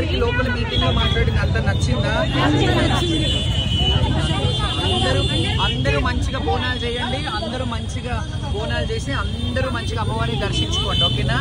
అందరికి లోపల మీటింగ్ లో మాట్లాడింది అంత నచ్చిందా? అందరూ మంచిగా బోనాలు చేయండి, అందరూ మంచిగా బోనాలు చేసి అందరూ మంచిగా అమ్మవారిని దర్శించుకోండి. ఓకేనా?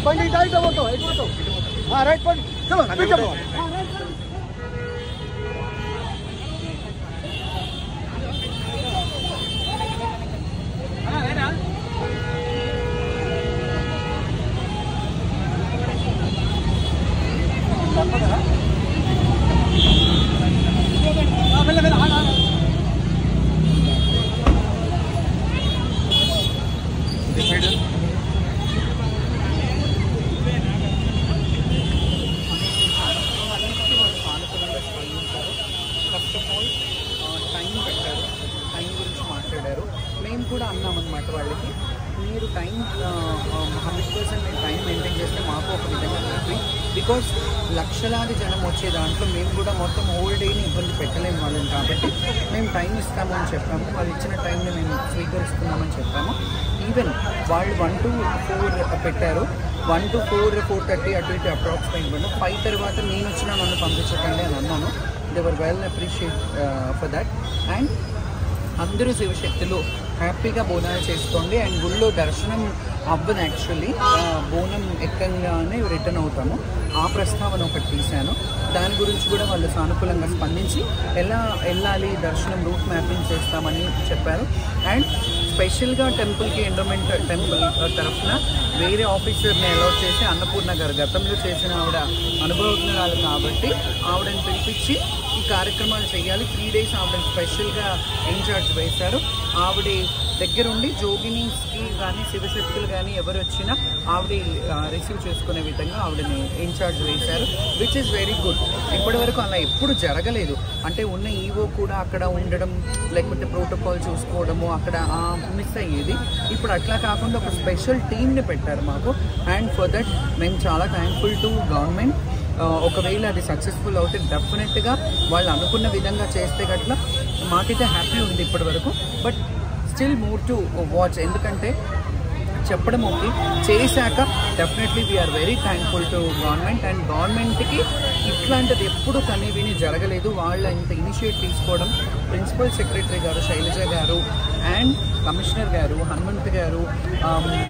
బండి రైట్ బండి చలో మేము కూడా అన్నామన్నమాట వాళ్ళకి, మీరు టైం 100% మీరు టైం మెయింటైన్ చేస్తే మాకు ఒక విధంగా హ్యాపీ. బికాజ్ లక్షలాది జనం వచ్చే దాంట్లో మేము కూడా మొత్తం హోల్ డేని ఇబ్బంది పెట్టలేము వాళ్ళని, కాబట్టి మేము టైం ఇస్తామని చెప్పాము. వాళ్ళు ఇచ్చిన టైంని మేము స్వీకరిస్తున్నామని చెప్పాము. ఈవెన్ వాళ్ళు 1 to 4 పెట్టారు, 1 to 4, 4:30 అటు ఇటు అప్రాక్సిమేట్ 5 తర్వాత నేను వచ్చినా నన్ను పంపించకండి అని అన్నాను. They were well appreciate for that. And అందరూ శివశక్తులు హ్యాపీగా బోనాలు చేసుకోండి. అండ్ గుళ్ళో దర్శనం అవ్వదు, యాక్చువల్లీ బోనం ఎక్కంగానే రిటర్న్ అవుతాము. ఆ ప్రస్తావన ఒకటి తీశాను, దాని గురించి కూడా వాళ్ళు సానుకూలంగా స్పందించి ఎలా వెళ్ళాలి దర్శనం రూట్ మ్యాపింగ్ చేస్తామని చెప్పారు. అండ్ స్పెషల్గా టెంపుల్కి ఎండోమెంట్ టెంపుల్ తరఫున వేరే ఆఫీసర్ని అలౌట్ చేసి అన్నపూర్ణ గారు గతంలో చేసిన ఆవిడ అనుభవజ్ఞురాలు కాబట్టి ఆవిడని పిలిపించి ఈ కార్యక్రమాలు చేయాలి. 3 days ఆవిడని స్పెషల్గా ఇన్ఛార్జ్ వేశారు. ఆవిడ దగ్గరుండి జోగినీస్కి కానీ శివశక్తులు కానీ ఎవరు వచ్చినా ఆవిడ రిసీవ్ చేసుకునే విధంగా ఆవిడని ఇన్ఛార్జ్ వేశారు, విచ్ ఈస్ వెరీ గుడ్. ఇప్పటివరకు అలా ఎప్పుడు జరగలేదు. అంటే ఉన్న ఈవో కూడా అక్కడ ఉండడం, లేకపోతే ప్రోటోకాల్ చూసుకోవడము అక్కడ మిస్ అయ్యేది. ఇప్పుడు అట్లా కాకుండా ఒక స్పెషల్ టీమ్ని పెట్టారు మాకు. అండ్ ఫర్ దట్ మేము చాలా థ్యాంక్ఫుల్ టు గవర్నమెంట్. ఒకవేళ అది సక్సెస్ఫుల్ అవుతే డెఫినెట్గా వాళ్ళు అనుకున్న విధంగా చేస్తే గట్లా మాకైతే హ్యాపీ ఉంది ఇప్పటి వరకు. But still more to watch, ఎందుకంటే చెప్పడం ఓకే, చేశాక definitely we are very thankful to government. And గవర్నమెంట్కి ఇట్లాంటిది ఎప్పుడు కనీ విని జరగలేదు. వాళ్ళ ఇంత ఇనిషియేట్ తీసుకోవడం, ప్రిన్సిపల్ సెక్రటరీ గారు శైలజ గారు అండ్ కమిషనర్ గారు హనుమంత్ గారు